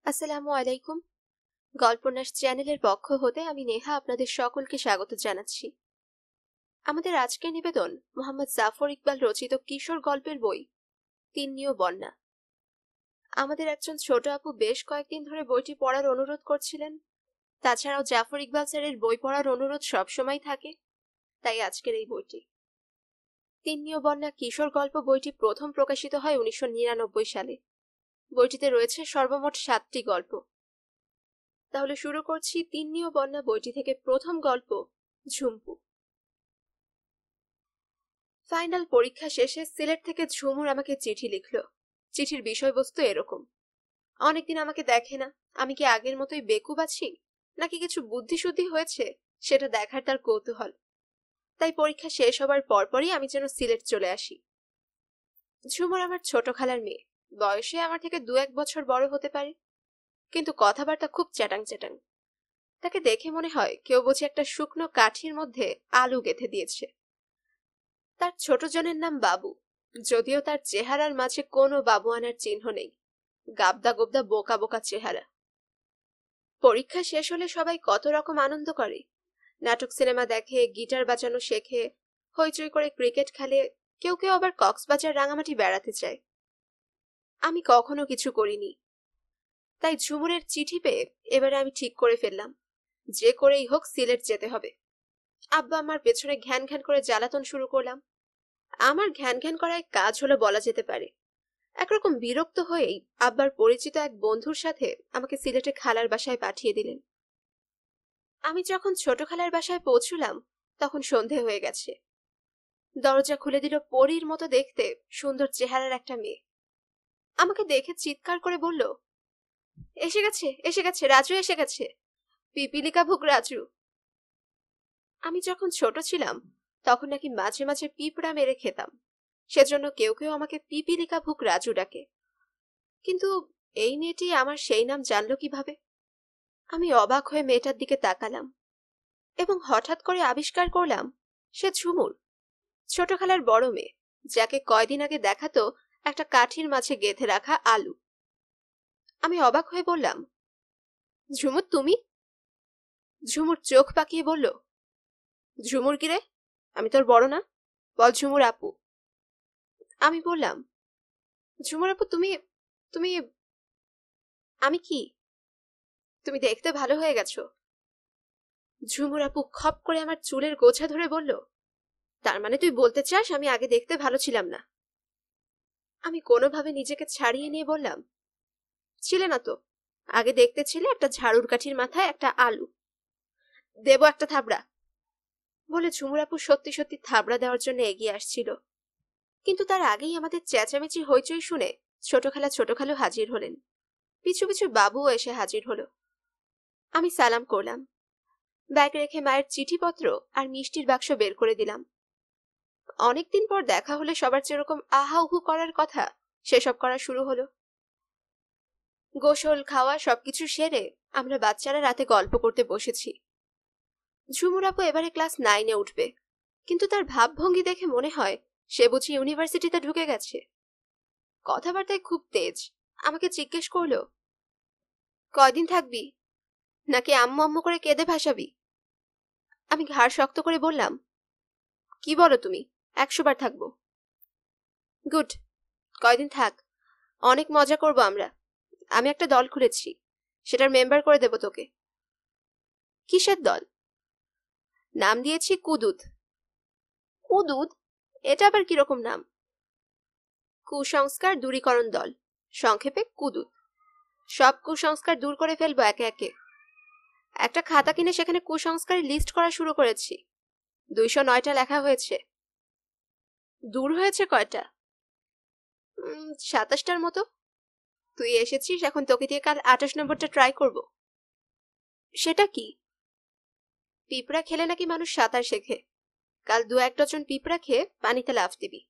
আসসালামু আলাইকুম। গল্পনাশ চ্যানেলের পক্ষ হতে আমি নেহা আপনাদের সকলকে স্বাগত জানাচ্ছি। আমাদের আজকের নিবেদন মোহাম্মদ জাফর ইকবাল রচিত কিশোর গল্পের বই তিন্নি ও বন্যা। আমাদের একজন ছোট আপু বেশ কয়েকদিন ধরে বইটি পড়ার অনুরোধ করছিলেন। তাছাড়াও জাফর ইকবাল স্যারের বই পড়ার অনুরোধ সবসময় থাকে, তাই আজকের এই বইটি। তিন্নি ও বন্যা কিশোর গল্প বইটি প্রথম প্রকাশিত হয় 1999 সালে। বইটিতে রয়েছে সর্বমোট 7টি গল্প। তাহলে শুরু করছি তিন্নি ও বন্যা বইটি থেকে প্রথম গল্প, ঝুম্পু। ফাইনাল পরীক্ষা শেষে সিলেট থেকে ঝুমুর আমাকে চিঠি লিখলো। চিঠির বিষয়বস্তু এরকম: অনেকদিন আমাকে দেখে না, আমি কি আগের মতোই বেকুব আছি নাকি কিছু বুদ্ধিশুদ্ধি হয়েছে সেটা দেখার তার কৌতূহল। তাই পরীক্ষা শেষ হবার পরপরই আমি যেন সিলেট চলে আসি। ঝুমুর আমার ছোট খালার মেয়ে, বয়সে আমার থেকে 2-1 বছর বড় হতে পারে, কিন্তু কথাবার্তা খুব চ্যাটাং চ্যাটাং। তাকে দেখে মনে হয় কেউ বুঝি একটা শুকনো কাঠির মধ্যে আলু গেঁথে দিয়েছে। তার ছোট জনের নাম বাবু, যদিও তার চেহারার মাঝে কোনো বাবু আনার চিহ্ন নেই। গাবদা গোবদা বোকা বোকা চেহারা। পরীক্ষা শেষ হলে সবাই কত রকম আনন্দ করে, নাটক সিনেমা দেখে, গিটার বাজানো শেখে, হইচই করে ক্রিকেট খেলে, কেউ কেউ আবার কক্সবাজার রাঙামাটি বেড়াতে চায়। আমি কখনো কিছু করিনি। তাই ঝুমুরের চিঠি পেয়ে এবারে আমি ঠিক করে ফেললাম, যে করেই হোক সিলেট যেতে হবে। আব্বা আমার পেছনে ঘ্যান ঘ্যান করে জ্বালাতন শুরু করলাম। আমার ঘ্যান ঘ্যান করায় কাজ হলো বলা যেতে পারে। একরকম বিরক্ত হয়েই আব্বার পরিচিত এক বন্ধুর সাথে আমাকে সিলেটে খালার বাসায় পাঠিয়ে দিলেন। আমি যখন ছোট খালার বাসায় পৌঁছলাম তখন সন্ধে হয়ে গেছে। দরজা খুলে দিল পরীর মতো দেখতে সুন্দর চেহারার একটা মেয়ে। আমাকে দেখে চিৎকার করে বলল, এসে গেছে এসে গেছে, রাজু এসে গেছে, পিপিলিকা ভুক রাজু। আমি যখন ছোট ছিলাম তখন নাকি মাঝে মাঝে পিঁপড়া মেরে খেতাম, সেজন্য কেউ কেউ আমাকে পিপিলিকা ভুক রাজু ডাকে। কিন্তু এই মেয়েটি আমার সেই নাম জানলো কিভাবে? আমি অবাক হয়ে মেয়েটার দিকে তাকালাম এবং হঠাৎ করে আবিষ্কার করলাম সে ঝুমুর, ছোট খালার বড় মেয়ে, যাকে কয়দিন আগে দেখাতো একটা কাঠির মাঝে গেঁথে রাখা আলু। আমি অবাক হয়ে বললাম, ঝুমুর তুমি? ঝুমুর চোখ পাকিয়ে বলল, ঝুমুর কিরে, আমি তোর বড় না? বল ঝুমুর আপু। আমি বললাম, ঝুমুর আপু তুমি তুমি আমি কি? তুমি দেখতে ভালো হয়ে গেছো। ঝুমুর আপু খপ করে আমার চুলের গোছা ধরে বলল, তার মানে তুই বলতে চাস আমি আগে দেখতে ভালো ছিলাম না? আমি কোনোভাবে নিজেকে ছাড়িয়ে নিয়ে বললাম, ছিলে না তো, আগে দেখতে ছিলে একটা ঝাড়ুর কাঠির মাথায় একটা আলু। দেব একটা থাবড়া। বলে ঝুমুর আপু সত্যি সত্যি থাবড়া দেওয়ার জন্য এগিয়ে আসছিল, কিন্তু তার আগেই আমাদের চেঁচামেচি হইচই শুনে ছোট খালু হাজির হলেন। পিছু পিছু বাবুও এসে হাজির হলো। আমি সালাম করলাম, ব্যাগ রেখে মায়ের চিঠিপত্র আর মিষ্টির বাক্স বের করে দিলাম। অনেকদিন পর দেখা হলে সবার যেরকম আহা উহু করার কথা সেসব করা শুরু হলো। গোসল খাওয়া সবকিছু সেরে আমরা বাচ্চারা রাতে গল্প করতে বসেছি। ঝুমুর আপু এবারে ক্লাস 9-এ উঠবে, কিন্তু তার ভাবভঙ্গি দেখে মনে হয় সে বুঝি ইউনিভার্সিটিতে ঢুকে গেছে। কথাবার্তায় খুব তেজ। আমাকে জিজ্ঞেস করলো, কয়দিন থাকবি, নাকি আম্মু আম্মু করে কেঁদে ভাসাবি? আমি ঘাড় শক্ত করে বললাম, কি বলো তুমি, 100 বার থাকবো। গুড, কয়দিন থাক, অনেক মজা করব আমরা। আমি একটা দল খুলেছি, সেটার মেম্বার করে দেব তোকে। কিসের দল? নাম দিয়েছি কুদুদ। কুদুদ? এটা আবার কিরকম নাম? কুসংস্কার দূরীকরণ দল, সংক্ষেপে কুদুদ। সব কুসংস্কার দূর করে ফেলবো একে একে। একটা খাতা কিনে সেখানে কুসংস্কারের লিস্ট করা শুরু করেছি। 209টা লেখা হয়েছে। দূর হয়েছে কয়টা? 27টার মতো। তুই এসেছিস, এখন তোকে দিয়ে কাল 28 নম্বরটা ট্রাই করব। সেটা কি? পিঁপড়া খেলে নাকি মানুষ সাঁতার শেখে। কাল 2-1 ডজন পিঁপড়া খেয়ে পানিতে লাফ দিবি।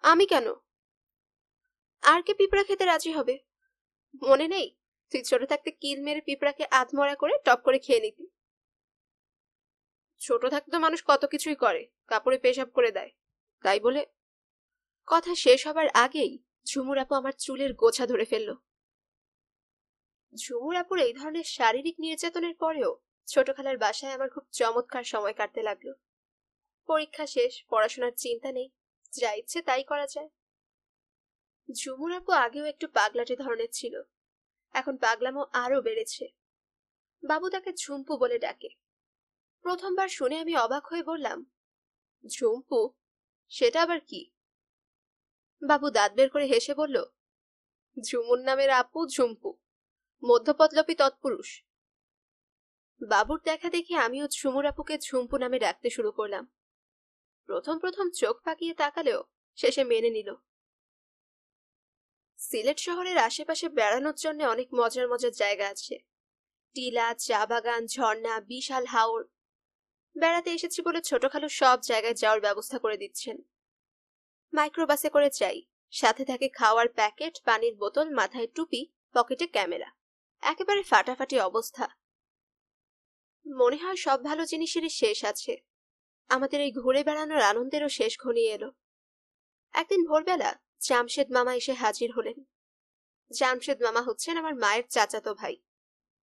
আমি কেন? আর কে পিঁপড়া খেতে রাজি হবে? মনে নেই তুই ছোট থাকতে কিল মেরে পিঁপড়াকে আধমরা করে টপ করে খেয়ে নিতি। ছোট থাকতে মানুষ কত কিছুই করে, কাপড়ে পেশাব করে দেয়, তাই বলে। কথা শেষ হবার আগেই ঝুমুর আপু আমার চুলের গোছা ধরে ফেললো। ঝুমুর আপুর এই ধরনের শারীরিক নির্যাতনের পরেও ছোট খালার বাসায় আমার খুব চমৎকার সময় কাটতে লাগলো। পরীক্ষা শেষ, পড়াশোনার চিন্তা নেই, যা ইচ্ছে তাই করা যায়। ঝুমুর আপু আগেও একটু পাগলাটে ধরনের ছিল, এখন পাগলামো আরো বেড়েছে। বাবু তাকে ঝুম্পু বলে ডাকে। প্রথমবার শুনে আমি অবাক হয়ে বললাম, ঝুম্পু? সেটা আবার কি? বাবু দাঁত বের করে হেসে বলল, ঝুমুর নামের আপু ঝুম্পু, মধ্যপদলোপী তৎপুরুষ। বাবুর দেখা দেখে আমিও ঝুমুর আপুকে ঝুম্পু নামে ডাকতে শুরু করলাম। প্রথম প্রথম চোখ পাকিয়ে তাকালেও শেষে মেনে নিল। সিলেট শহরের আশেপাশে বেড়ানোর জন্য অনেক মজার মজার জায়গা আছে। টিলা, চা বাগান, ঝর্ণা, বিশাল হাওর। বেড়াতে এসেছি বলে ছোট খালু সব জায়গায় যাওয়ার ব্যবস্থা করে দিচ্ছেন। মাইক্রোবাসে করে যাই, সাথে থাকে খাওয়ার প্যাকেট, পানির বোতল, মাথায় টুপি, পকেটে ক্যামেরা। একেবারে ফাটাফাটি অবস্থা। মনে হয় সব ভালো জিনিসেরই শেষ আছে। আমাদের এই ঘুরে বেড়ানোর আনন্দেরও শেষ ঘনিয়ে এলো। একদিন ভোরবেলা জামশেদ মামা এসে হাজির হলেন। জামশেদ মামা হচ্ছেন আমার মায়ের চাচাতো ভাই।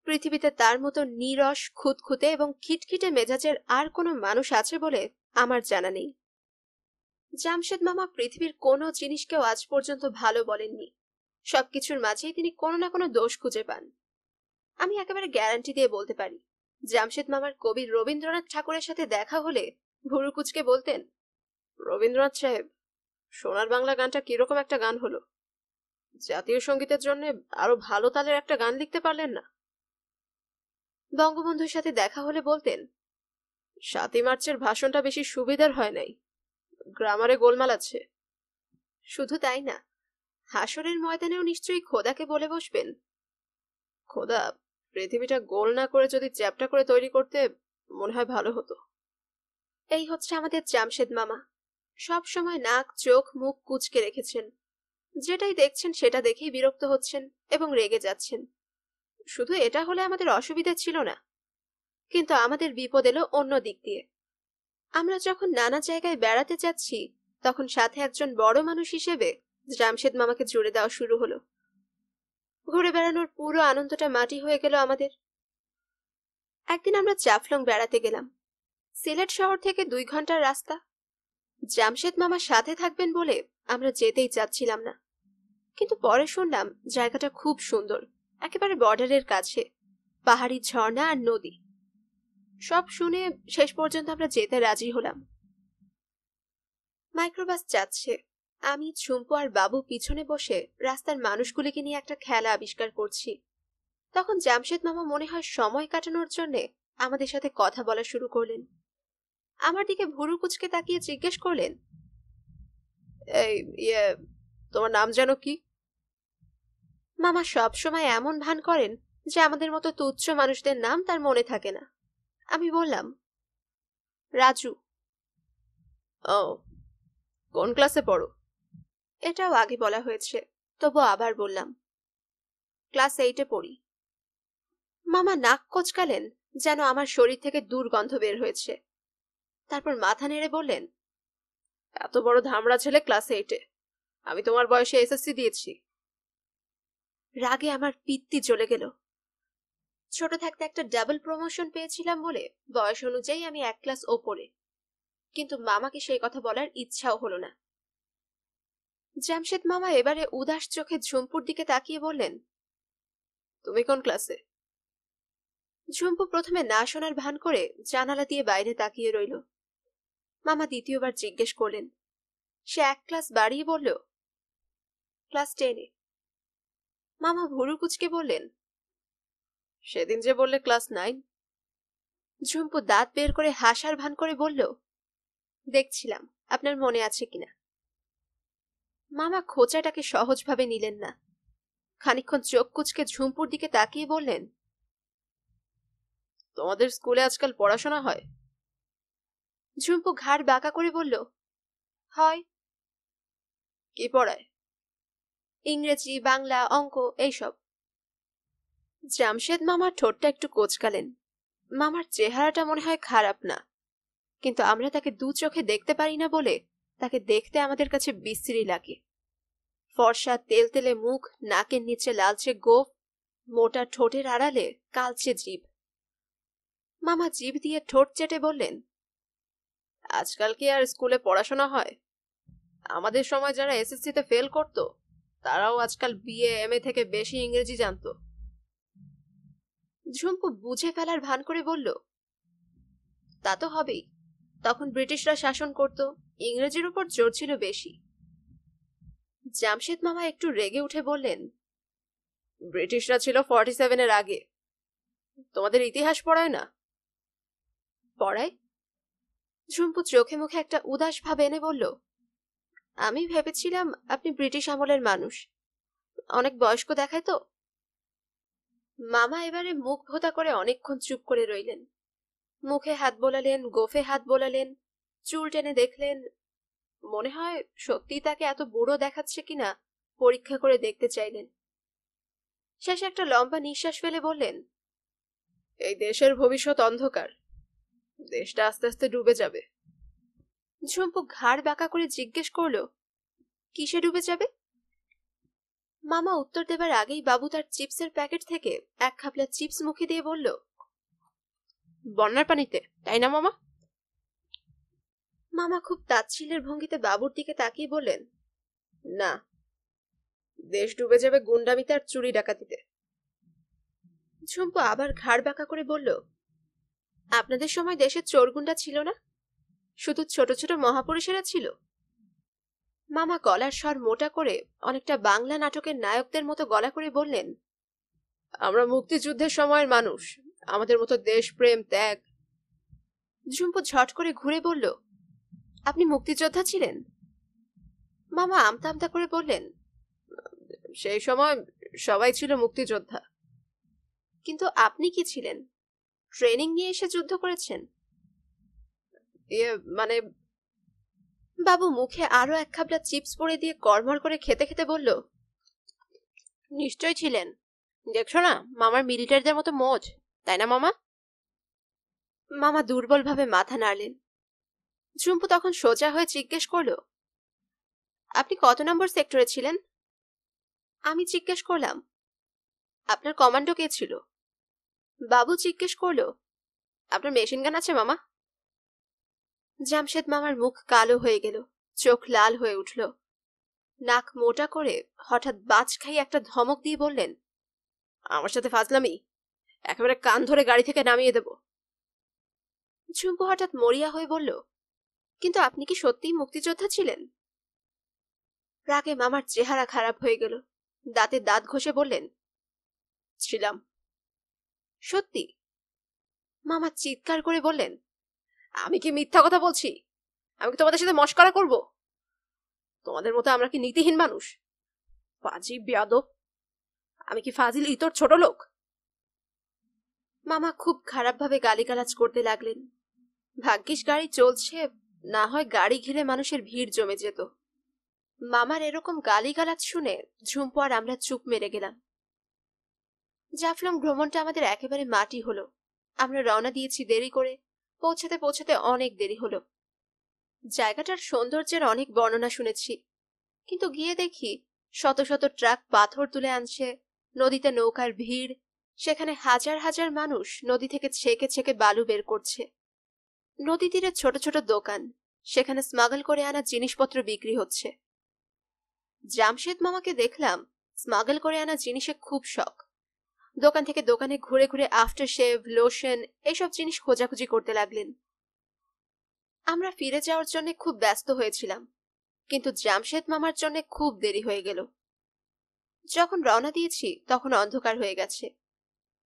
পৃথিবীতে তার মতো নিরস, খুঁতখুঁতে এবং খিটখিটে মেজাজের আর কোনো মানুষ আছে বলে আমার জানা নেই। জামশেদ মামা পৃথিবীর কোনো জিনিসকেও আজ পর্যন্ত ভালো বলেননি। সবকিছুর মাঝেই তিনি কোনো না কোনো দোষ খুঁজে পান। আমি একেবারে গ্যারান্টি দিয়ে বলতে পারি, জামশেদ মামার কবি রবীন্দ্রনাথ ঠাকুরের সাথে দেখা হলে ভুরু কুঁচকে বলতেন, রবীন্দ্রনাথ সাহেব, সোনার বাংলা গানটা কিরকম একটা গান হলো, জাতীয় সঙ্গীতের জন্য আরো ভালো তালের একটা গান লিখতে পারলেন না? বঙ্গবন্ধুর সাথে দেখা হলে বলতেন, ৭ই মার্চের ভাষণটা বেশি সুবিধার হয় নাই, গ্রামারে গোলমাল আছে। শুধু তাই না, হাসরের ময়দানেও নিশ্চয়ই খোদাকে বলে বসবেন, খোদা, পৃথিবীটা গোল না করে যদি চ্যাপ্টা করে তৈরি করতে মনে হয় ভালো হতো। এই হচ্ছে আমাদের জামশেদ মামা। সব সময় নাক, চোখ, মুখ কুঁচকে রেখেছেন। যেটাই দেখছেন সেটা দেখেই বিরক্ত হচ্ছেন এবং রেগে যাচ্ছেন। শুধু এটা হলে আমাদের অসুবিধা ছিল না, কিন্তু আমাদের বিপদ এলো অন্য দিক দিয়ে। আমরা যখন নানা জায়গায় বেড়াতে যাচ্ছি, তখন সাথে একজন বড় মানুষ হিসেবে জামশেদ মামাকে জুড়ে দেওয়া শুরু হলো। ঘুরে বেড়ানোর পুরো আনন্দটা মাটি হয়ে গেল আমাদের। একদিন আমরা জাফলং বেড়াতে গেলাম। সিলেট শহর থেকে 2 ঘন্টার রাস্তা। জামশেদ মামা সাথে থাকবেন বলে আমরা যেতেই চাচ্ছিলাম না, কিন্তু পরে শুনলাম জায়গাটা খুব সুন্দর, একেবারে বর্ডারের কাছে, পাহাড়ি ঝর্ণা আর নদী। সব শুনে শেষ পর্যন্ত আমরা যেতে রাজি হলাম। মাইক্রোবাস যাচ্ছে, আমি, ঝুম্পু আর বাবু পিছনে বসে রাস্তার মানুষগুলিকে নিয়ে একটা খেলা আবিষ্কার করছি। তখন জামশেদ মামা মনে হয় সময় কাটানোর জন্য আমাদের সাথে কথা বলা শুরু করলেন। আমার দিকে ভুরু কুঁচকে তাকিয়ে জিজ্ঞেস করলেন, এই তোমার নাম যেন কি? মামা সব সময় এমন ভান করেন যে আমাদের মতো তুচ্ছ মানুষদের নাম তার মনে থাকে না। আমি বললাম, রাজু। ও, কোন ক্লাসে পড়ো? এটাও আগে বলা হয়েছে, তবু আবার বললাম, ক্লাস 8-এ পড়ি। মামা নাক কোচকালেন যেন আমার শরীর থেকে দুর্গন্ধ বের হয়েছে। তারপর মাথা নেড়ে বললেন, এত বড় ধামড়া ছেলে ক্লাস 8-এ? আমি তোমার বয়সে এসএসসি দিয়েছি। রাগে আমার পিত্তি জ্বলে গেল। ছোট থাকতে একটা ডাবল প্রমোশন পেয়েছিলাম বলে বয়স অনুযায়ী আমি 1 ক্লাস ওপরে, কিন্তু মামাকে সেই কথা বলার ইচ্ছাও হলো না। জামশেদ মামা এবারে উদাস চোখে ঝুম্পুর দিকে তাকিয়ে বললেন, তুমি কোন ক্লাসে? ঝুম্পু প্রথমে না শোনার ভান করে জানালা দিয়ে বাইরে তাকিয়ে রইল। মামা দ্বিতীয়বার জিজ্ঞেস করলেন। সে 1 ক্লাস বাড়িয়ে বলল, ক্লাস 10-এ। মামা ভুরু কুঁচকে বললেন, সেদিন যে বললে ক্লাস 9। ঝুম্পু দাঁত বের করে হাসার ভান করে বলল, দেখছিলাম আপনার মনে আছে কিনা। মামা খোঁচাটাকে সহজভাবে নিলেন না। খানিকক্ষণ চোখ কুঁচকে ঝুম্পুর দিকে তাকিয়ে বললেন, তোমাদের স্কুলে আজকাল পড়াশোনা হয়? ঝুম্পু ঘাড় বাঁকা করে বলল, হয়। কি পড়ায়? ইংরেজি, বাংলা, অঙ্ক, এইসব। জামশেদ মামার ঠোঁটটা একটু কোঁচকালেন। মামার চেহারাটা মনে হয় খারাপ না, কিন্তু আমরা তাকে 2 চোখে দেখতে পারি না বলে তাকে দেখতে আমাদের কাছে বিশ্রী লাগে। ফর্সা, তেলতেলে মুখ, নাকের নিচে লালচে গোঁফ, মোটা ঠোঁটের আড়ালে কালচে জিভ। মামা জিভ দিয়ে ঠোঁট চেটে বললেন, আজকাল কি আর স্কুলে পড়াশোনা হয়? আমাদের সময় যারা এসএসসিতে ফেল করত তারাও আজকাল বিএ এমএ থেকে বেশি ইংরেজি জানতো। ঝুম্পু বুঝে ফেলার ভান করে বলল, তা তো হবেই, তখন ব্রিটিশরা শাসন করত, ইংরেজির উপর জোর ছিল বেশি। জামশেদ মামা একটু রেগে উঠে বললেন, ব্রিটিশরা ছিল 47-এর আগে, তোমাদের ইতিহাস পড়ায় না? পড়ায়। ঝুম্পু চোখে মুখে একটা উদাস ভাব এনে বলল, আমি ভেবেছিলাম আপনি ব্রিটিশ আমলের মানুষ, অনেক বয়স্ক দেখায় তো। মামা এবারে মুখ ভোতা করে অনেকক্ষণ চুপ করে রইলেন। মুখে হাত বোলালেন, গোফে হাত বোলালেন, চুল টেনে দেখলেন। মনে হয় সত্যি তাকে এত বুড়ো দেখাচ্ছে কিনা পরীক্ষা করে দেখতে চাইলেন। শেষে একটা লম্বা নিঃশ্বাস ফেলে বললেন, এই দেশের ভবিষ্যৎ অন্ধকার, দেশটা আস্তে আস্তে ডুবে যাবে। ঝুম্পু ঘাড় বাঁকা করে জিজ্ঞেস করল, কিসে ডুবে যাবে? মামা উত্তর দেবার আগেই বাবু তার চিপসের প্যাকেট থেকে এক খাপলা চিপস মুখে দিয়ে বলল, বন্যার পানিতে, তাই না মামা? মামা খুব তাচ্ছিল্যের ভঙ্গিতে বাবুর দিকে তাকিয়ে বললেন, না, দেশ ডুবে যাবে গুন্ডামিতে আর চুরি ডাকাতিতে। ঝুম্পু আবার ঘাড় বাঁকা করে বলল, আপনাদের সময় দেশে চোর গুন্ডা ছিল না, শুধু ছোট ছোট মহাপুরুষেরা ছিল। মামা গলার স্বর মোটা করে অনেকটা বাংলা নাটকের নায়কদের মতো গলা করে বললেন, আমরা মুক্তিযুদ্ধের সময়ের মানুষ, আমাদের মতো দেশপ্রেম ত্যাগ। ঝুম্পু ঝট করে ঘুরে বলল, আপনি মুক্তিযোদ্ধা ছিলেন? মামা আমতা আমতা করে বললেন, সেই সময় সবাই ছিল মুক্তিযোদ্ধা। কিন্তু আপনি কি ছিলেন? ট্রেনিং নিয়ে এসে যুদ্ধ করেছেন? মানে। বাবু মুখে আরো এক খাবলা চিপস পড়ে দিয়ে কড়মড় করে খেতে খেতে বলল, নিশ্চয় ছিলেন, দেখছো না মামার মিলিটারিদের মতো মোজ, তাই না মামা? মামা দুর্বল ভাবে মাথা নাড়লেন। ঝুম্পু তখন সোজা হয়ে জিজ্ঞেস করল, আপনি কত নম্বর সেক্টরে ছিলেন? আমি জিজ্ঞেস করলাম, আপনার কমান্ডো কে ছিল? বাবু জিজ্ঞেস করল, আপনার মেশিন গান আছে মামা? জামশেদ মামার মুখ কালো হয়ে গেল, চোখ লাল হয়ে উঠল। নাক মোটা করে হঠাৎ বাজ খাই একটা ধমক দিয়ে বললেন, আমার সাথে ফাজলামি, একেবারে কান ধরে গাড়ি থেকে নামিয়ে দেব। ঝুম্পু হঠাৎ মরিয়া হয়ে বলল, কিন্তু আপনি কি সত্যিই মুক্তিযোদ্ধা ছিলেন? রাগে মামার চেহারা খারাপ হয়ে গেল, দাঁতে দাঁত ঘষে বললেন, ছিলাম। সত্যি? মামা চিৎকার করে বললেন, আমি কি মিথ্যা কথা বলছি? আমি কি তোমাদের সাথে মশকরা করব? তোমাদের মতো আমরা কি নীতিহীন মানুষ? পাজি বেয়াদব, আমি কি ফাজিল ইতর ছোট লোক? মামা খুব খারাপ ভাবে গালিগালাজ করতে লাগলেন। ভাগ্যিস গাড়ি চলছে, না হয় গাড়ি ঘিরে মানুষের ভিড় জমে যেত। মামার এরকম গালিগালাজ শুনে ঝুম্পু আর আমরা চুপ মেরে গেলাম। জাফলং ভ্রমণটা আমাদের একেবারে মাটি হলো। আমরা রওনা দিয়েছি দেরি করে, পৌঁছাতে পৌঁছাতে অনেক দেরি হলো। জায়গাটার সৌন্দর্যের অনেক বর্ণনা শুনেছি, কিন্তু গিয়ে দেখি শত শত ট্রাক পাথর তুলে আনছে, নদীতে নৌকার ভিড়, সেখানে হাজার হাজার মানুষ নদী থেকে ছেকে ছেকে বালু বের করছে। নদী তীরে ছোট ছোট দোকান, সেখানে স্মাগল করে আনা জিনিসপত্র বিক্রি হচ্ছে। জামশেদ মামাকে দেখলাম স্মাগল করে আনা জিনিসে খুব শখ। দোকান থেকে দোকানে ঘুরে ঘুরে আফটার শেভ, লোশন এইসব জিনিস খোঁজাখুঁজি করতে লাগলেন। আমরা ফিরে যাওয়ার জন্য খুব ব্যস্ত হয়েছিলাম, কিন্তু জামশেদ মামার জন্য খুব দেরি হয়ে গেল। যখন রওনা দিয়েছি তখন অন্ধকার হয়ে গেছে।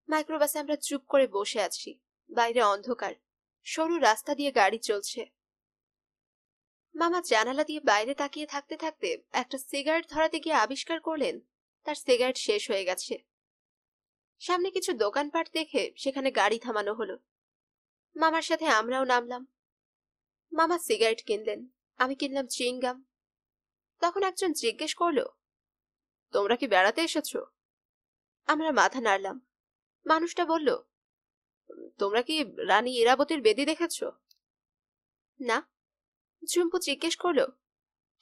মাইক্রোবাসে আমরা চুপ করে বসে আছি, বাইরে অন্ধকার, সরু রাস্তা দিয়ে গাড়ি চলছে। মামা জানালা দিয়ে বাইরে তাকিয়ে থাকতে থাকতে একটা সিগারেট ধরাতে গিয়ে আবিষ্কার করলেন তার সিগারেট শেষ হয়ে গেছে। সামনে কিছু দোকানপাট দেখে সেখানে গাড়ি থামানো হলো। মামার সাথে আমরাও নামলাম। মামা সিগারেট কিনলেন, আমি কিনলাম চুইংগাম। তখন একজন জিজ্ঞেস করলো, তোমরা কি বেড়াতে এসেছো? আমরা মাথা নাড়লাম। মানুষটা বলল, তোমরা কি রানী ইরাবতীর বেদি দেখেছ? না। ঝুম্পু জিজ্ঞেস করলো,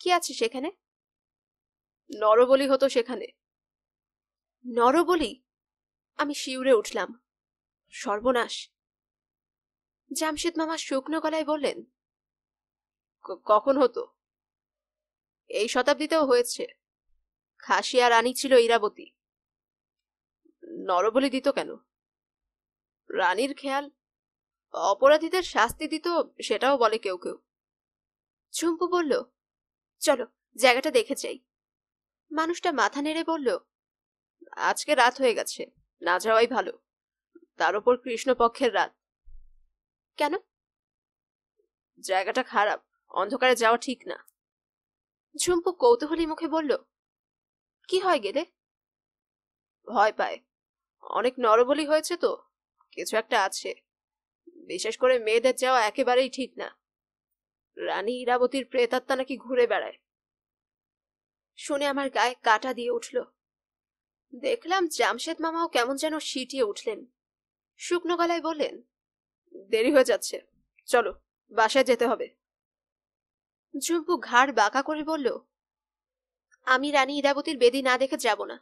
কি আছে সেখানে? নরবলি হতো সেখানে। নরবলি? আমি শিউরে উঠলাম। সর্বনাশ! জামশেদ মামা শুকনো গলায় বললেন, কখন হতো? এই শতাব্দীতেও হয়েছে। খাসি আর রানী ছিল ইরাবতী। নরবলি দিত কেন? রানীর খেয়াল। অপরাধীদের শাস্তি দিত, সেটাও বলে কেউ কেউ। ঝুম্পু বলল, চলো জায়গাটা দেখে যাই। মানুষটা মাথা নেড়ে বলল, আজকে রাত হয়ে গেছে, না যাওয়াই ভালো। তার উপর কৃষ্ণপক্ষের রাত। কেন? জায়গাটা খারাপ, অন্ধকারে যাওয়া ঠিক না। ঝুম্পু কৌতূহলী মুখে বলল, কি হয় গেলে? ভয় পায়। অনেক নরবলি হয়েছে তো, কিছু একটা আছে। বিশেষ করে মেয়েদের যাওয়া একেবারেই ঠিক না। রানী ইরাবতীর প্রেতাত্মা নাকি ঘুরে বেড়ায়। শুনে আমার গায়ে কাটা দিয়ে উঠল। দেখলাম জামশেদ মামাও কেমন যেন সিটিয়ে উঠলেন। শুকনো গলায় বললেন, দেরি হয়ে যাচ্ছে, চলো বাসায় যেতে হবে। ঝুম্পু ঘাড় বাঁকা করে বলল, আমি রানী ইরাবতীর বেদি না দেখে যাব না।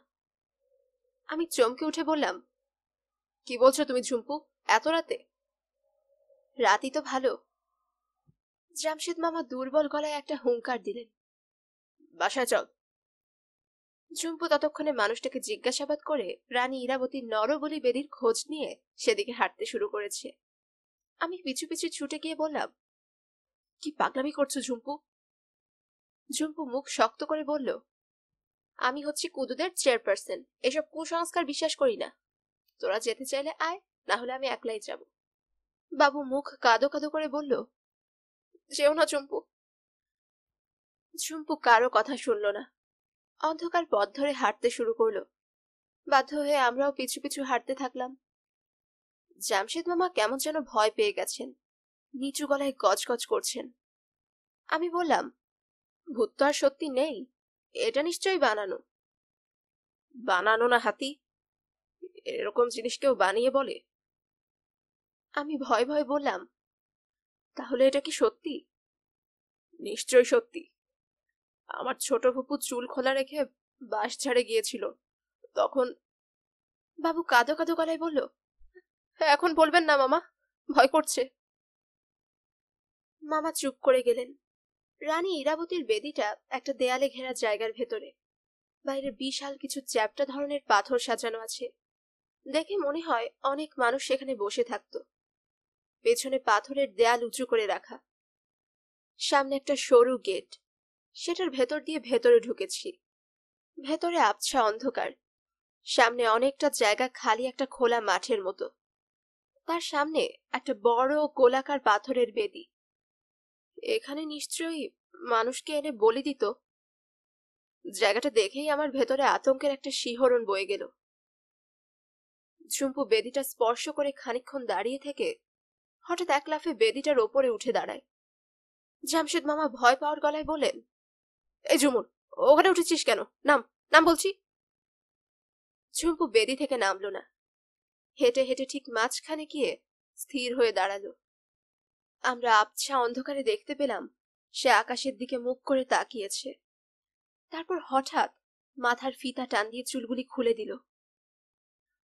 আমি চমকে উঠে বললাম, কি বলছো তুমি ঝুম্পু, এত রাতে? রাতই তো ভালো। জামশেদ মামা দুর্বল গলায় একটা হুঙ্কার দিলেন, বাসায় চল। ঝুম্পু ততক্ষণে মানুষটাকে জিজ্ঞাসাবাদ করে রানী ইরাবতীর নরবলি বেদির খোঁজ নিয়ে সেদিকে হাঁটতে শুরু করেছে। আমি পিছু পিছু ছুটে গিয়ে বললাম, কি পাগলামি করছো ঝুম্পু? ঝুম্পু মুখ শক্ত করে বলল, আমি হচ্ছি কুদুদের চেয়ারপারসন, এসব কুসংস্কার বিশ্বাস করি না। তোরা যেতে চাইলে আয়, না হলে আমি একলাই যাব। বাবু মুখ কাদো কাদো করে বলল, যেও না ঝুম্পু। ঝুম্পু কারো কথা শুনল না, অন্ধকার পথ ধরে হাঁটতে শুরু করলো। বাধ্য হয়ে আমরাও পিছু পিছু হাঁটতে থাকলাম। জামশেদ মামা কেমন যেন ভয় পেয়ে গেছেন, নিচু গলায় গজগজ করছেন। আমি বললাম, ভূত তো আর সত্যি নেই, এটা নিশ্চয়ই বানানো। বানানো না হাতি, এরকম জিনিস কেউ বানিয়ে বলে? আমি ভয় ভয় বললাম, তাহলে এটা কি সত্যি? নিশ্চয়ই সত্যি। আমার ছোট ফুপু চুল খোলা রেখে বাঁশ ঝাড়ে গিয়েছিল, তখন। বাবু কাঁদো কাঁদো গলায় বলল, এখন বলবেন না মামা, ভয় করছে। মামা চুপ করে গেলেন। রানী ইরাবতীর বেদিটা একটা দেয়ালে ঘেরা জায়গার ভেতরে। বাইরে বিশাল কিছু চ্যাপ্টা ধরনের পাথর সাজানো আছে। দেখে মনে হয় অনেক মানুষ সেখানে বসে থাকতো। পেছনে পাথরের দেয়াল উঁচু করে রাখা। সামনে একটা সরু গেট, সেটার ভেতর দিয়ে ভেতরে ঢুকেছি। ভেতরে আবছা অন্ধকার। সামনে অনেকটা জায়গা খালি, একটা খোলা মাঠের মতো। তার সামনে একটা বড় গোলাকার পাথরের বেদি। এখানে নিশ্চয়ই মানুষকে এনে বলি দিত। জায়গাটা দেখেই আমার ভেতরে আতঙ্কের একটা শিহরণ বয়ে গেল। ঝুম্পু বেদিটা স্পর্শ করে খানিকক্ষণ দাঁড়িয়ে থেকে হঠাৎ এক লাফে বেদিটার ওপরে উঠে দাঁড়ায়। জামশেদ মামা ভয় পাওয়ার গলায় বলেন, এই ঝুমুর, ওখানে উঠেছিস কেন? নাম, নাম বলছি। ঝুম্পু বেদি থেকে নামলো না। হেঁটে হেঁটে ঠিক মাঝখানে গিয়ে স্থির হয়ে দাঁড়ালো। আমরা আবছা অন্ধকারে দেখতে পেলাম সে আকাশের দিকে মুখ করে তাকিয়েছে। তারপর হঠাৎ মাথার ফিতা টান দিয়ে চুলগুলি খুলে দিল।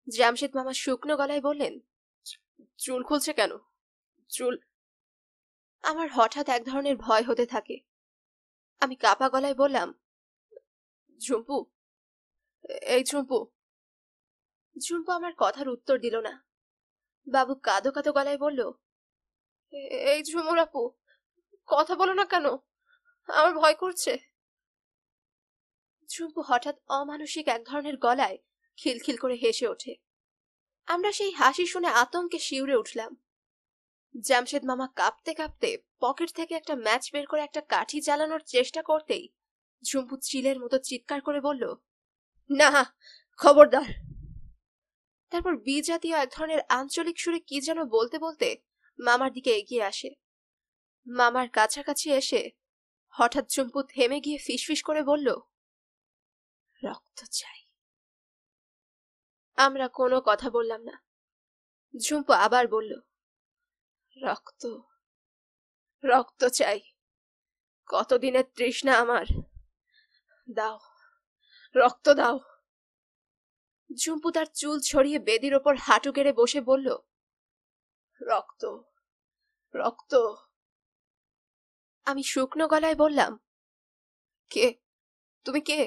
জামশেদ মামা শুকনো গলায় বললেন, চুল খুলছে কেন? চুল। আমার হঠাৎ এক ধরনের ভয় হতে থাকে। আমি কাপা গলায় বললাম, ঝুম্পু, এই ঝুম্পু। ঝুম্পু আমার কথার উত্তর দিল না। বাবু কাঁদো কাঁদো গলায় বলল, এই ঝুমুর আপু, কথা বলো না কেন, আমার ভয় করছে। ঝুম্পু হঠাৎ অমানসিক এক ধরনের গলায় খিলখিল করে হেসে ওঠে। আমরা সেই হাসি শুনে আতঙ্কে শিউরে উঠলাম। জামশেদ মামা কাঁপতে কাঁপতে পকেট থেকে একটা ম্যাচ বের করে একটা কাঠি জ্বালানোর চেষ্টা করতেই ঝুম্পু চিলের মতো চিৎকার করে বলল, না, খবরদার। তারপর বিজাতীয় এক ধরনের আঞ্চলিক সুরে কি যেন বলতে বলতে মামার দিকে এগিয়ে আসে। মামার কাছাকাছি এসে হঠাৎ ঝুম্পু থেমে গিয়ে ফিসফিস করে বলল, রক্ত চাই। আমরা কোনো কথা বললাম না। ঝুম্পু আবার বলল, রক্ত, রক্ত চাই। কতদিনের তৃষ্ণা আমার, দাও, রক্ত দাও। ঝুম্পু তার চুল ছড়িয়ে বেদির ওপর হাঁটু গেড়ে বসে বলল, রক্ত, রক্ত। আমি শুকনো গলায় বললাম, কে? তুমি কে?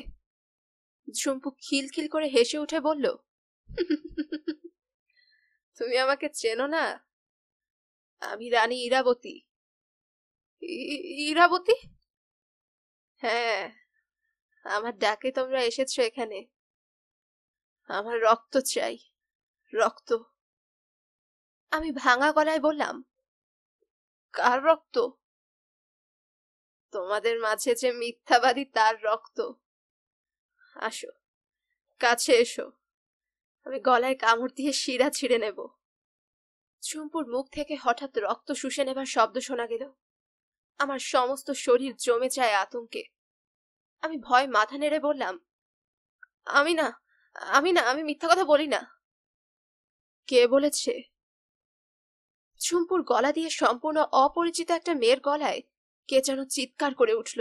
ঝুম্পু খিলখিল করে হেসে উঠে বলল, তুমি আমাকে চেনো না? আমি রানী ইরাবতী। ইরাবতী? হ্যাঁ, আমার ডাকে তোমরা এসেছো এখানে। আমার রক্ত চাই, রক্ত। আমি ভাঙা গলায় বললাম, কার রক্ত? তোমাদের মাঝে যে মিথ্যাবাদী তার রক্ত। আসো, কাছে এসো, আমি গলায় কামড় দিয়ে শিরা ছিঁড়ে নেব। ঝুম্পুর মুখ থেকে হঠাৎ রক্ত শুষে নেবার শব্দ শোনা গেল। আমার সমস্ত শরীর জমে যায় আতঙ্কে। আমি ভয় মাথা নেড়ে বললাম, আমি না, আমি না, আমি মিথ্যা কথা বলি না। কে বলেছে? ঝুম্পুর গলা দিয়ে সম্পূর্ণ অপরিচিত একটা মেয়ের গলায় কে যেন চিৎকার করে উঠল,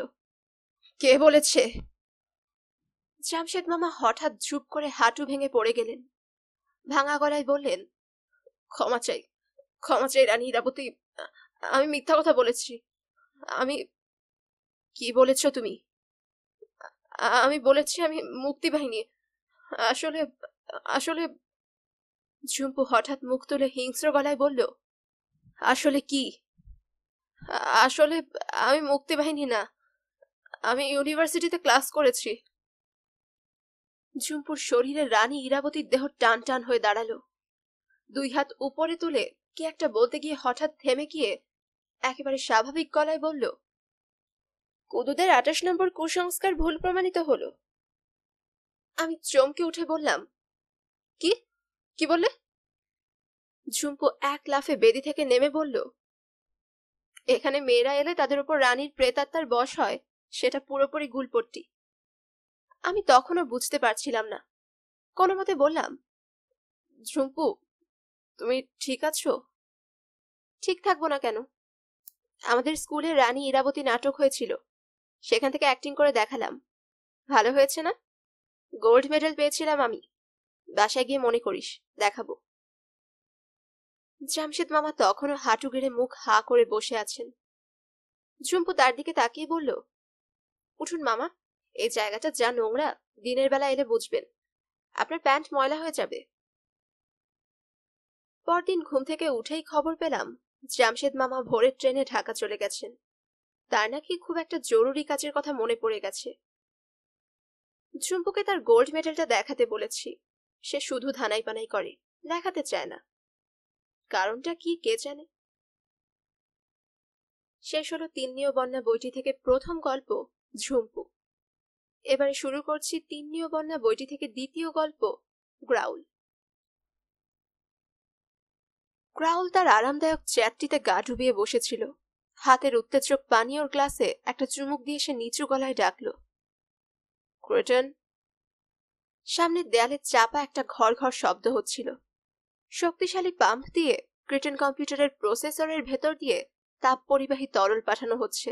কে বলেছে? জামশেদ মামা হঠাৎ ঝুপ করে হাঁটু ভেঙে পড়ে গেলেন। ভাঙা গলায় বললেন, ক্ষমা চাই, ক্ষমা চাই রানী ইরাবতী, আমি মিথ্যা কথা বলেছি। আমি। কি বলেছ তুমি? আমি বলেছি আমি মুক্তিবাহিনী। আসলে, আসলে। ঝুম্পু হঠাৎ মুখ তুলে হিংস্র গলায় বলল, আসলে কি? আসলে আমি মুক্তিবাহিনী না, আমি ইউনিভার্সিটিতে ক্লাস করেছি। ঝুম্পুর শরীরে রানী ইরাবতীর দেহ টান টান হয়ে দাঁড়ালো। দুই হাত উপরে তুলে কি একটা বলতে গিয়ে হঠাৎ থেমে গিয়ে একেবারে স্বাভাবিক গলায় বলল, কুদুদের 28 নম্বর কুসংস্কার ভুল প্রমাণিত হলো। আমি চমকে উঠে বললাম, কি? কি বললে? ঝুম্পু এক লাফে বেদি থেকে নেমে বলল, এখানে মেয়েরা এলে তাদের উপর রানীর প্রেতাত্মার বশ হয়, সেটা পুরোপুরি গুলপট্টি। আমি তখনও বুঝতে পারছিলাম না। কোনো মতে বললাম, ঝুম্পু, তুমি ঠিক আছো? ঠিক থাকবো না কেন? আমাদের স্কুলে রানী ইরাবতী নাটক হয়েছিল, সেখান থেকে অ্যাক্টিং করে দেখালাম। ভালো হয়েছে না? গোল্ড মেডেল পেয়েছিলাম আমি। বাসায় গিয়ে মনে করিস, দেখাবো। জামশেদ মামা তখনও হাঁটু গেড়ে মুখ হা করে বসে আছেন। ঝুম্পু তার দিকে তাকিয়ে বলল, উঠুন মামা, এই জায়গাটা যা নোংরা, দিনের বেলা এলে বুঝবেন। আপনার প্যান্ট ময়লা হয়ে যাবে। পরদিন ঘুম থেকে উঠেই খবর পেলাম জামশেদ মামা ভোরের ট্রেনে ঢাকা চলে গেছেন। তার নাকি খুব একটা জরুরি কাজের কথা মনে পড়ে গেছে। ঝুম্পুকে তার গোল্ড মেডেলটা দেখাতে বলেছি, সে শুধু ধানাই পানাই করে, দেখাতে চায় না। কারণটা কি কে জানে। শেষ হলো তিন্নিও বন্যা বইটি থেকে প্রথম গল্প ঝুম্পু। এবারে শুরু করছি তিন্নিও বন্যা বইটি থেকে দ্বিতীয় গল্প গ্রাউল। গ্রাউল তার আরামদায়ক চেয়ারটিতে গা ডুবিয়ে বসেছিল। হাতের উত্তেজক পানীয়র গ্লাসে একটা চুমুক দিয়ে সে নিচু গলায় ডাকল, ক্রেটন। সামনের দেয়ালে চাপা একটা ঘর ঘর শব্দ হচ্ছিল। শক্তিশালী পাম্প দিয়ে ক্রেটন কম্পিউটারের প্রসেসরের ভেতর দিয়ে তাপ পরিবাহী তরল পাঠানো হচ্ছে।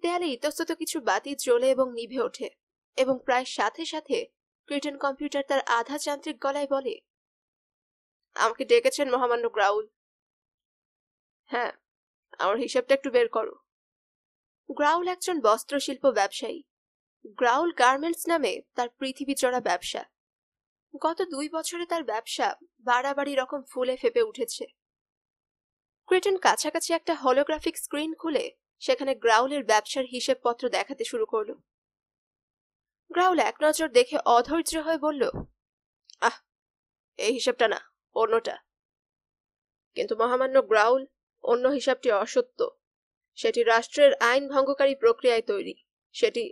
দেয়ালে ইতস্তত কিছু বাতি জ্বলে এবং নিভে ওঠে, এবং প্রায় সাথে সাথে ক্রেটন কম্পিউটার তার আধা যান্ত্রিক গলায় বলে, আমাকে ডেকেছেন মহামান্য গ্রাউল? হ্যাঁ, আমার হিসাবটা একটু বের করো। গ্রাউল একজন বস্ত্রশিল্প ব্যবসায়ী। গ্রাউল গার্মেন্টস নামে তার পৃথিবীচড়া ব্যবসা। গত 2 বছরে তার ব্যবসা বাড়াবাড়ি রকম ফুলে ফেপে উঠেছে। ক্রেটন কাছাকাছি একটা হলোগ্রাফিক স্ক্রিন খুলে সেখানে গ্রাউলের ব্যবসার হিসেবপত্র দেখাতে শুরু করলো। গ্রাউল এক নজর দেখে অধৈর্য হয়ে বলল, আহ, এই হিসাবটা না, অন্যটা। কিন্তু মহামান্য গ্রাউল, অন্য হিসাবটি অসত্য। সেটি রাষ্ট্রের আইন ভঙ্গকারী প্রক্রিয়ায় তৈরি। সেটি।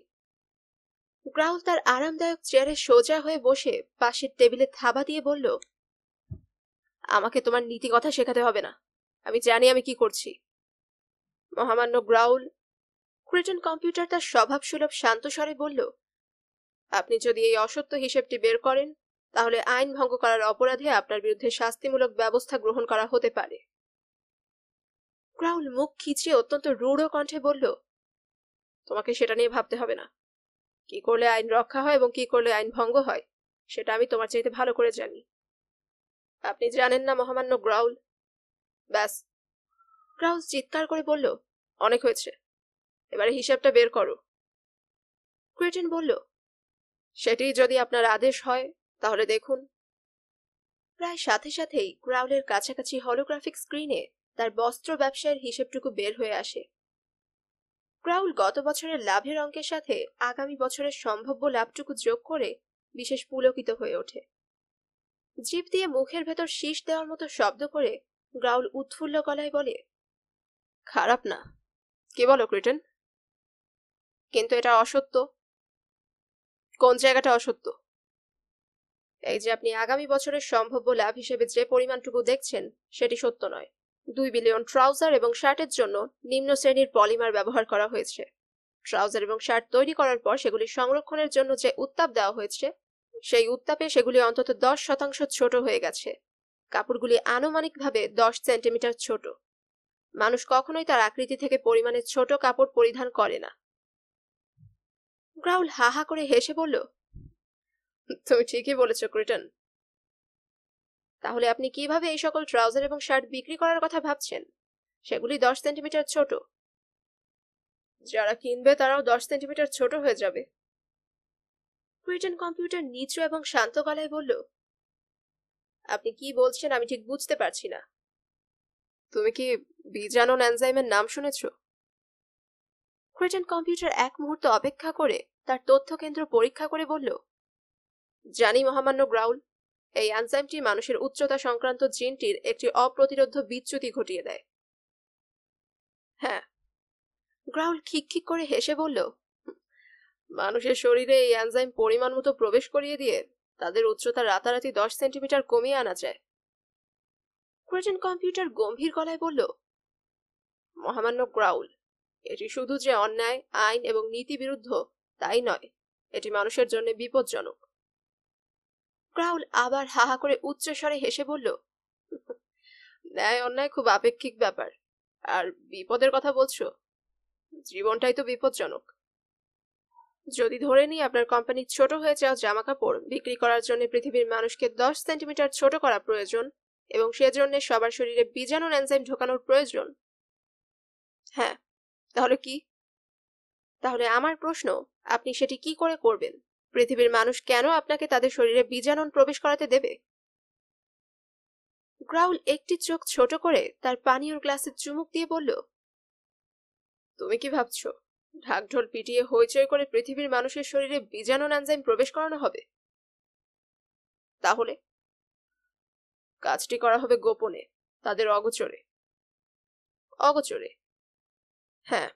গ্রাউল তার আরামদায়ক চেয়ারে সোজা হয়ে বসে পাশের টেবিলে থাবা দিয়ে বলল, আমাকে তোমার নীতি কথা শেখাতে হবে না, আমি জানি আমি কি করছি। মহামান্য গ্রাউল, ক্রেটন কম্পিউটার তার স্বভাবসুলভ শান্ত স্বরে বলল, আপনি যদি এই অসত্য হিসেবটি বের করেন, তাহলে আইন ভঙ্গ করার অপরাধে আপনার বিরুদ্ধে শাস্তিমূলক ব্যবস্থা গ্রহণ করা হতে পারে। গ্রাউল মুখ খিচিয়ে অত্যন্ত রূঢ় কণ্ঠে বলল, তোমাকে সেটা নিয়ে ভাবতে হবে না। কি করলে আইন রক্ষা হয় এবং কি করলে আইন ভঙ্গ হয় সেটা আমি তোমার চাইতে ভালো করে জানি। আপনি জানেন না মহামান্য গ্রাউল? ব্যাস। গ্রাউল চিৎকার করে বলল, অনেক হয়েছে, এবারে হিসাবটা বের করো। ক্রেটেন বলল, সেটি যদি আপনার আদেশ হয় তাহলে দেখুন। প্রায় সাথে সাথেই গ্রাউলের কাছাকাছি হলোগ্রাফিক স্ক্রিনে তার বস্ত্র ব্যবসায়ের হিসেবটুকু বের হয়ে আসে। গ্রাউল গত বছরের লাভের অঙ্কের সাথে আগামী বছরের সম্ভাব্য লাভটুকু যোগ করে বিশেষ পুলকিত হয়ে ওঠে। জিভ দিয়ে মুখের ভেতর শীষ দেওয়ার মতো শব্দ করে গ্রাউল উৎফুল্ল গলায় বলে, খারাপ না। কি বলো ক্রিটেন? কিন্তু এটা অসত্য। কোন জায়গাটা অসত্য? এই যে আপনি আগামী বছরের সম্ভাব্য লাভ হিসেবে যে পরিমাণটুকু দেখছেন সেটি সত্য নয়। 2 বিলিয়ন ট্রাউজার এবং শার্টের জন্য নিম্ন শ্রেণীর পলিমার ব্যবহার করা হয়েছে। ট্রাউজার এবং শার্ট তৈরি করার পর সেগুলি সংরক্ষণের জন্য যে উত্তাপ দেওয়া হয়েছে, সেই উত্তাপে সেগুলি অন্তত 10% ছোট হয়ে গেছে। কাপড়গুলি আনুমানিকভাবে 10 সেন্টিমিটার ছোট। মানুষ কখনোই তার আকৃতি থেকে পরিমাণে ছোট কাপড় পরিধান করে না। গ্রাউল হা হা করে হেসে বলল, তুমি ঠিকই বলেছ ক্রিটন। তাহলে আপনি কিভাবে এই সকল ট্রাউজার এবং শার্ট বিক্রি করার কথা ভাবছেন? সেগুলি 10 সেন্টিমিটার ছোট। যারা কিনবে তারাও 10 সেন্টিমিটার ছোট হয়ে যাবে। ক্রিটন কম্পিউটার নিচু এবং শান্ত গলায় বলল, আপনি কি বলছেন আমি ঠিক বুঝতে পারছি না। তুমি কি বীজাণু এনজাইমের নাম শুনেছ? ক্রিটন কম্পিউটার এক মুহূর্ত অপেক্ষা করে তার তথ্য কেন্দ্র পরীক্ষা করে বলল, জানি মহামান্য গ্রাউল। এই এনজাইমটি মানুষের উচ্চতা সংক্রান্ত জিনটির একটি অপ্রতিরোধ্য বিচ্যুতি ঘটিয়ে দেয়। হ্যাঁ। গ্রাউল খিকখিক করে হেসে বলল, মানুষের শরীরে এই এনজাইম পরিমাণ মতো প্রবেশ করিয়ে দিয়ে তাদের উচ্চতা রাতারাতি 10 সেন্টিমিটার কমিয়ে আনা যায়। ক্রিটন কম্পিউটার গম্ভীর গলায় বলল, মহামান্য গ্রাউল, এটি শুধু যে অন্যায়, আইন এবং নীতি বিরুদ্ধ তাই নয়, এটি মানুষের জন্য বিপজ্জনক। গ্রাউল আবার হাহা করে উচ্চ স্বরে হেসে বলল, ন্যায় অন্যায় খুব আপেক্ষিক ব্যাপার, আর বিপদের কথা বলছো? জীবনটাই তো বিপজ্জনক। যদি ধরে নিই আপনার কোম্পানির ছোট হয়ে যাওয়া জামা কাপড় বিক্রি করার জন্য পৃথিবীর মানুষকে 10 সেন্টিমিটার ছোট করা প্রয়োজন এবং সেজন্য সবার শরীরে বীজাণু এনজাইম ঢোকানোর প্রয়োজন। হ্যাঁ, তাহলে কি? তাহলে আমার প্রশ্ন, আপনি সেটি কি করে করবেন? পৃথিবীর মানুষ কেন আপনাকে তাদের শরীরে বীজাণু প্রবেশ করাতে দেবে? গ্রাউল একটি চোখ ছোট করে তার পানীয় গ্লাসে চুমুক দিয়ে বলল, তুমি কি ভাবছো ঢাকঢোল পিটিয়ে হইচই করে পৃথিবীর মানুষের শরীরে বীজাণু এনজাইম প্রবেশ করানো হবে? তাহলে কাজটি করা হবে গোপনে, তাদের অগোচরে। অগোচরে? হ্যাঁ।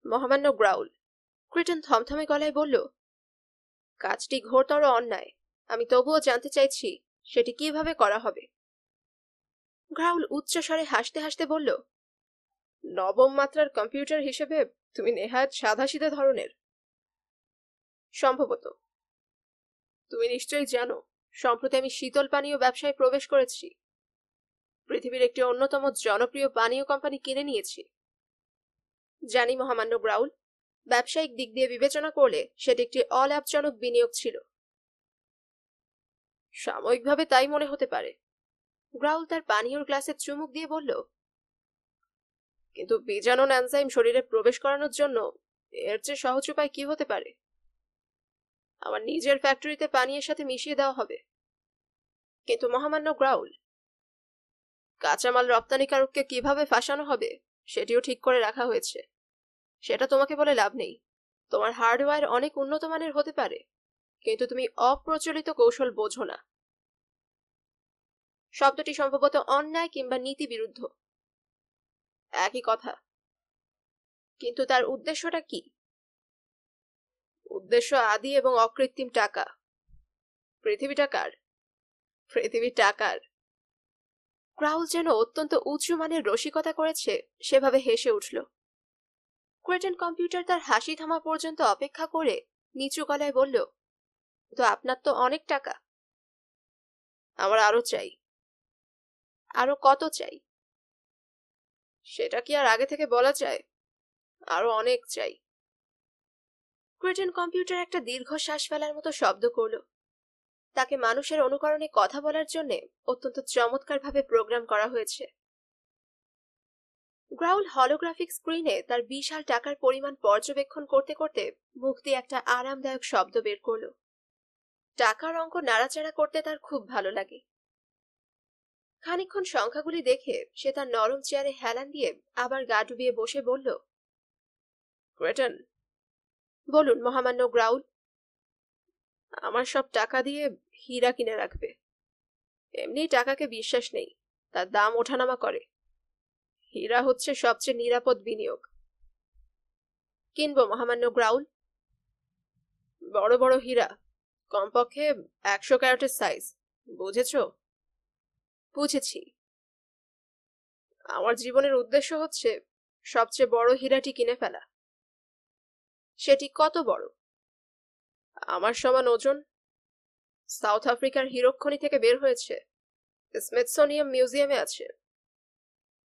মহামান্য গ্রাউল, ক্রিটন থমথমে গলায় বলল, কাজটি ঘোরতর অন্যায়। আমি তবুও জানতে চাইছি সেটি কিভাবে করা হবে। গ্রাউল উচ্চস্বরে হাসতে হাসতে বলল, নবম মাত্রার কম্পিউটার হিসেবে তুমি নেহাত সাধাসিধা ধরনের। সম্ভবত। তুমি নিশ্চয়ই জানো সম্প্রতি আমি শীতল পানীয় ব্যবসায় প্রবেশ করেছি। পৃথিবীর একটি অন্যতম জনপ্রিয় পানীয় কোম্পানি কিনে নিয়েছি। জানি মহামান্য গ্রাউল, ব্যবসায়িক দিক দিয়ে বিবেচনা করলে সেটি একটি অলাভজনক বিনিয়োগ ছিল। সাময়িকভাবে তাই মনে হতে পারে। গ্রাউল তার পানীয়র গ্লাসে চুমুক দিয়ে বলল, কিন্তু বীজাণু এনজাইম শরীরে প্রবেশ করানোর জন্য এর চেয়ে সহজ উপায় কি হতে পারে? আমার নিজের ফ্যাক্টরিতে পানীয়ের সাথে মিশিয়ে দেওয়া হবে। কিন্তু মহামান্য গ্রাউল, কাঁচামাল রপ্তানিকারককে কিভাবে ফাঁসানো হবে সেটিও ঠিক করে রাখা হয়েছে। সেটা তোমাকে বলে লাভ নেই। তোমার হার্ডওয়্যার অনেক উন্নত মানের হতে পারে, কিন্তু তুমি অপ্রচলিত কৌশল বোঝো না। শব্দটি সম্ভবত অন্যায় কিংবা নীতি বিরুদ্ধ। একই কথা। কিন্তু তার উদ্দেশ্যটা কি? উদ্দেশ্য আদি এবং অকৃত্রিম টাকা। পৃথিবীটা কার? পৃথিবী টাকার। গ্রাউল যেন অত্যন্ত উঁচু মানের রসিকতা করেছে সেভাবে হেসে উঠল। ক্রিটন কম্পিউটার তার হাসি থামা পর্যন্ত অপেক্ষা করে নিচু গলায় বলল, তো আপনার তো অনেক টাকা। আমার আরো চাই। আরো কত চাই? সেটা কি আর আগে থেকে বলা যায়? আরো অনেক চাই। ক্রেটন কম্পিউটার একটা দীর্ঘশ্বাস ফেলার মতো শব্দ করল। তাকে মানুষের অনুকরণে কথা বলার জন্য অত্যন্ত চমৎকারভাবে প্রোগ্রাম করা হয়েছে। গ্রাউল হলোগ্রাফিক স্ক্রিনে তার বিশাল টাকার পরিমাণ পর্যবেক্ষণ করতে করতে মুখ দিয়ে একটা আরামদায়ক শব্দ বের করল। টাকার অঙ্ক নাড়াচাড়া করতে তার খুব ভালো লাগে। খানিকক্ষণ সংখ্যাগুলি দেখে সে তার নরম চেয়ারে হেলান দিয়ে আবার গা ডুবিয়ে বসে বলল, ক্রেটন। বলুন মহামান্য গ্রাউল। আমার সব টাকা দিয়ে হীরা কিনে রাখবে। এমনি টাকাকে বিশ্বাস নেই, তার দাম ওঠানামা করে। হীরা হচ্ছে সবচেয়ে নিরাপদ বিনিয়োগ। কিনবো মহামান্য গ্রাউল। বড় বড় হীরা, কমপক্ষে 100 ক্যারেটের সাইজ, বুঝেছ? বুঝেছি। আমার জীবনের উদ্দেশ্য হচ্ছে সবচেয়ে বড় হীরাটি কিনে ফেলা। সেটি কত বড়? আমার সমান ওজন। সাউথ আফ্রিকার হীরকখনি থেকে বের হয়েছে, স্মিথসোনিয়াম মিউজিয়ামে আছে।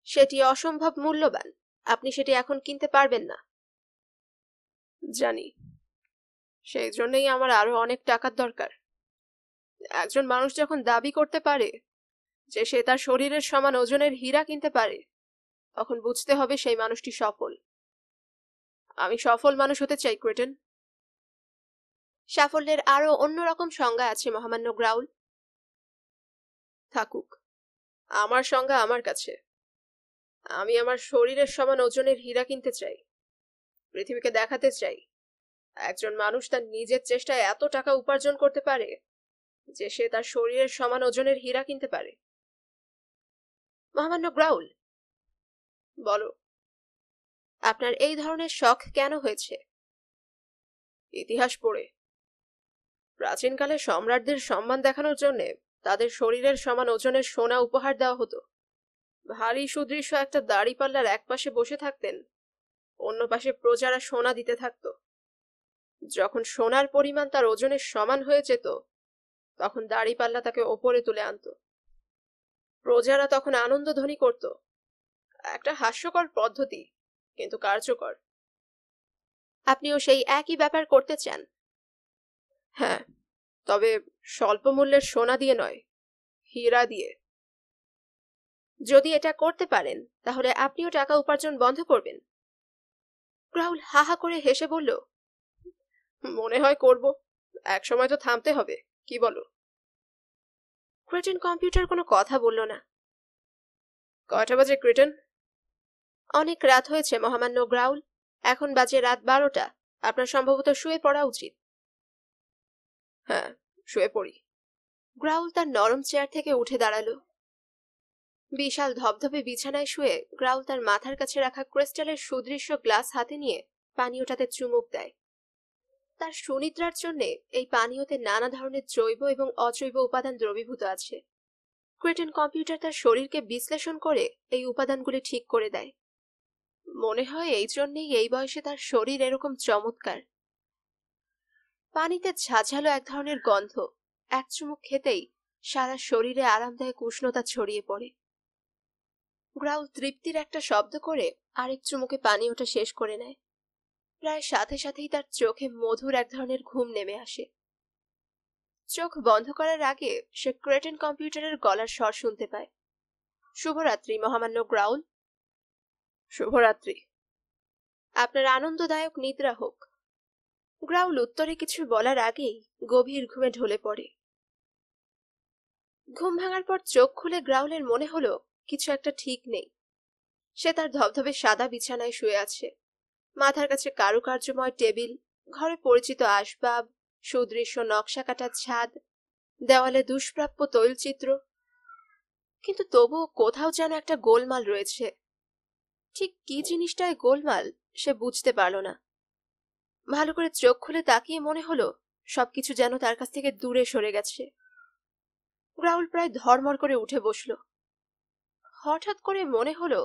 সেটি অসম্ভব মূল্যবান, আপনি সেটি এখন কিনতে পারবেন না। জানি, সেই জন্যই আমার আরো অনেক টাকার দরকার। একজন মানুষ যখন দাবি করতে পারে যে সে তার শরীরের সমান ওজনের হীরা কিনতে পারে, তখন বুঝতে হবে সেই মানুষটি সফল। আমি সফল মানুষ হতে চাই ক্রেটন। সাফল্যের আরো অন্যরকম সংজ্ঞা আছে মহামান্য গ্রাউল। থাকুক, আমার সংজ্ঞা আমার কাছে। আমি আমার শরীরের সমান ওজনের হীরা কিনতে চাই। পৃথিবীকে দেখাতে চাই একজন মানুষ তার নিজের চেষ্টায় এত টাকা উপার্জন করতে পারে যে সে তার শরীরের সমান ওজনের হীরা কিনতে পারে। মহামান্য গ্রাউল, বলো, আপনার এই ধরনের শখ কেন হয়েছে? ইতিহাস পড়ে। প্রাচীনকালে সম্রাটদের সম্মান দেখানোর জন্য তাদের শরীরের সমান ওজনের সোনা উপহার দেওয়া হতো। ভারী সুদৃশ্য একটা দাড়িপাল্লার এক পাশে বসে থাকতেন, অন্য পাশে প্রজারা সোনা দিতে থাকত। যখন সোনার পরিমাণ তার ওজনের সমান হয়ে যেত, তখন দাড়িপাল্লা তাকে ওপরে তুলে আনত। প্রজারা তখন আনন্দধ্বনি করত। একটা হাস্যকর পদ্ধতি, কিন্তু কার্যকর। আপনিও সেই একই ব্যাপার করতে চান? হ্যাঁ, তবে স্বল্প মূল্যের সোনা দিয়ে নয়, হীরা দিয়ে। যদি এটা করতে পারেন তাহলে আপনিও টাকা উপার্জন বন্ধ করবেন। গ্রাউল হা হা করে হেসে বলল, মনে হয় করব। এক সময় তো থামতে হবে, কি বলো? ক্রেটন কম্পিউটার কোনো কথা বলল না। কয়টা বাজে ক্রেটন? অনেক রাত হয়েছে মহামান্য গ্রাউল, এখন বাজে রাত 12টা। আপনার সম্ভবত শুয়ে পড়া উচিত। হ্যাঁ, শুয়ে পড়ি। গ্রাউল তার নরম চেয়ার থেকে উঠে দাঁড়ালো। বিশাল ধবধবে বিছানায় শুয়ে গ্রাউল তার মাথার কাছে রাখা ক্রিস্টালের সুদৃশ্য গ্লাস হাতে নিয়ে পানীয়টাতে চুমুক দেয়। তার সুনিদ্রার জন্য এই পানীয়তে নানা ধরনের জৈব এবং অজৈব উপাদান দ্রবীভূত আছে। ক্রেটন কম্পিউটার তার শরীরকে বিশ্লেষণ করে এই উপাদানগুলি ঠিক করে দেয়। মনে হয় এই জন্যই এই বয়সে তার শরীর এরকম চমৎকার। পানিতে ঝাঝালো এক ধরনের গন্ধ, এক চুমুক খেতেই সারা শরীরে আরামদায়ক উষ্ণতা ছড়িয়ে পড়ে। গ্রাউল তৃপ্তির একটা শব্দ করে আরেক চুমুকে পানীয়টা শেষ করে নেয়। প্রায় সাথে সাথেই তার চোখে মধুর এক ধরনের ঘুম নেমে আসে। চোখ বন্ধ করার আগে সে ক্রেটন কম্পিউটারের গলার স্বর শুনতে পায়। শুভরাত্রি মহামান্য গ্রাউল। শুভরাত্রি। আপনার আনন্দদায়ক নিদ্রা হোক। গ্রাউল উত্তরে কিছু বলার আগেই গভীর ঘুমে ঢলে পড়ে। ঘুম ভাঙার পর চোখ খুলে গ্রাউলের মনে হলো কিছু একটা ঠিক নেই। সে তার ধবধবে সাদা বিছানায় শুয়ে আছে। মাথার কাছে কারুকার্যময় টেবিল, ঘরে পরিচিত আসবাব, সুদৃশ্য নকশা কাটা ছাদ, দেওয়ালে দুষ্প্রাপ্য তৈলচিত্র। কিন্তু তবুও কোথাও যেন একটা গোলমাল রয়েছে। ঠিক কি জিনিসটায় গোলমাল সে বুঝতে পারল না। ভালো করে চোখ খুলে তাকিয়ে মনে হলো সবকিছু যেন তার কাছ থেকে দূরে সরে গেছে। গ্রাউল প্রায় ধড়মড় করে উঠে বসল। হঠাৎ করে মনে হলো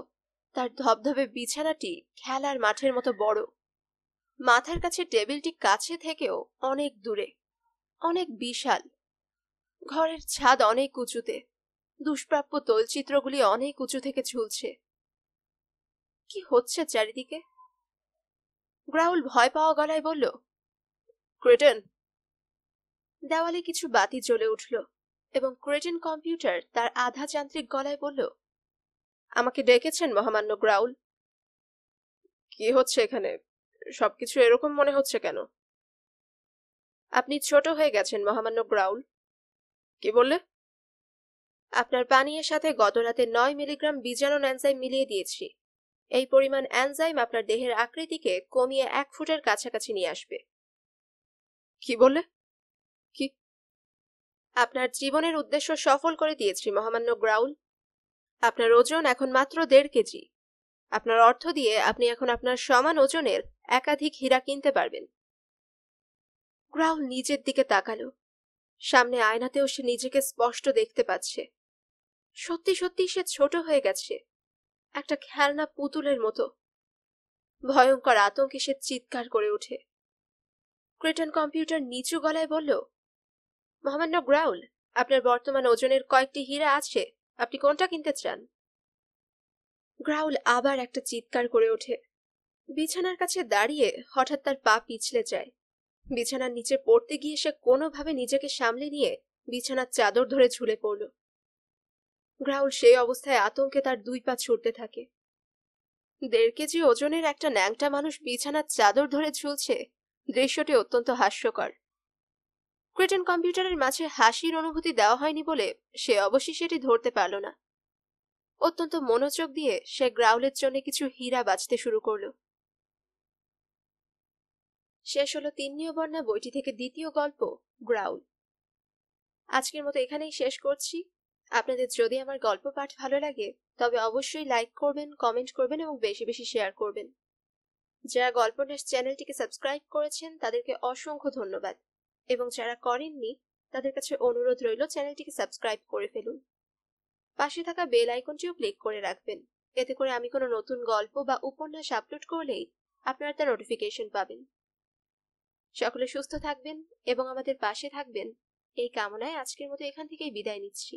তার ধবধবে বিছানাটি খেলার মাঠের মতো বড়। মাথার কাছে টেবিলটি কাছে থেকেও অনেক দূরে, অনেক বিশাল। ঘরের ছাদ অনেক উঁচুতে, দুষ্প্রাপ্য তৈলচিত্রগুলি অনেক উঁচু থেকে ঝুলছে। কি হচ্ছে চারিদিকে? গ্রাউল ভয় পাওয়া গলায় বলল, ক্রেটেন! দেওয়ালে কিছু বাতি জ্বলে উঠল এবং ক্রেটেন কম্পিউটার তার আধা যান্ত্রিক গলায় বলল, আমাকে ডেকেছেন মহামান্য গ্রাউল? কি হচ্ছে এখানে? সবকিছু এরকম মনে হচ্ছে কেন? আপনি ছোট হয়ে গেছেন মহামান্য গ্রাউল। কি বললে? আপনার পানীয়ের সাথে গত রাতে 9 মিলিগ্রাম বীজাণু এনজাইম মিলিয়ে দিয়েছি। এই পরিমাণ এনজাইম আপনার দেহের আকৃতিকে কমিয়ে 1 ফুটের কাছাকাছি নিয়ে আসবে। কি বললে? কি? আপনার জীবনের উদ্দেশ্য সফল করে দিয়েছি মহামান্য গ্রাউল। আপনার ওজন এখন মাত্র 1.5 কেজি। আপনার অর্থ দিয়ে আপনি এখন আপনার সমান ওজনের একাধিক হীরা কিনতে পারবেন। গ্রাউল নিজের দিকে তাকালো। সামনে আয়নাতেও সে নিজেকে স্পষ্ট দেখতে পাচ্ছে। সত্যি সত্যি সে ছোট হয়ে গেছে, একটা খেলনা পুতুলের মতো। ভয়ঙ্কর আতঙ্কে সে চিৎকার করে ওঠে। ক্রেটন কম্পিউটার নিচু গলায় বলল, মহামান্য গ্রাউল, আপনার বর্তমান ওজনের কয়েকটি হীরা আছে, আপনি কোনটা কিনতে চান? গ্রাউল আবার একটা চিৎকার করে ওঠে। বিছানার কাছে দাঁড়িয়ে হঠাৎ তার পা পিছলে যায়। বিছানার নিচে পড়তে গিয়ে সে কোনোভাবে নিজেকে সামলে নিয়ে বিছানার চাদর ধরে ঝুলে পড়ল। গ্রাউল সেই অবস্থায় আতঙ্কে তার 2 পা ছুটতে থাকে। 1.5 কেজি ওজনের একটা ন্যাংটা মানুষ বিছানার চাদর ধরে ঝুলছে, দৃশ্যটি অত্যন্ত হাস্যকর। ক্রেটন কম্পিউটারের মাঝে হাসির অনুভূতি দেওয়া হয়নি বলে সে অবশ্যই সেটি ধরতে পারল না। অত্যন্ত মনোযোগ দিয়ে সে গ্রাউলের জন্য কিছু হীরা বাছতে শুরু করলো। শেষ হলো 3 নিয়বর্ণা বইটি থেকে দ্বিতীয় গল্প, গ্রাউল। আজকের মতো এখানেই শেষ করছি। আপনাদের যদি আমার গল্প পাঠ ভালো লাগে তবে অবশ্যই লাইক করবেন, কমেন্ট করবেন এবং বেশি বেশি শেয়ার করবেন। যারা গল্পনেশ চ্যানেলটিকে সাবস্ক্রাইব করেছেন তাদেরকে অসংখ্য ধন্যবাদ, এবং যারা করেননি তাদের কাছে অনুরোধ রইল চ্যানেলটিকে সাবস্ক্রাইব করে ফেলুন। পাশে থাকা বেল আইকনটিও ক্লিক করে রাখবেন, এতে করে আমি কোনো নতুন গল্প বা উপন্যাস আপলোড করলেই আপনারা তার নোটিফিকেশন পাবেন। সকলে সুস্থ থাকবেন এবং আমাদের পাশে থাকবেন এই কামনায় আজকের মতো এখান থেকেই বিদায় নিচ্ছি।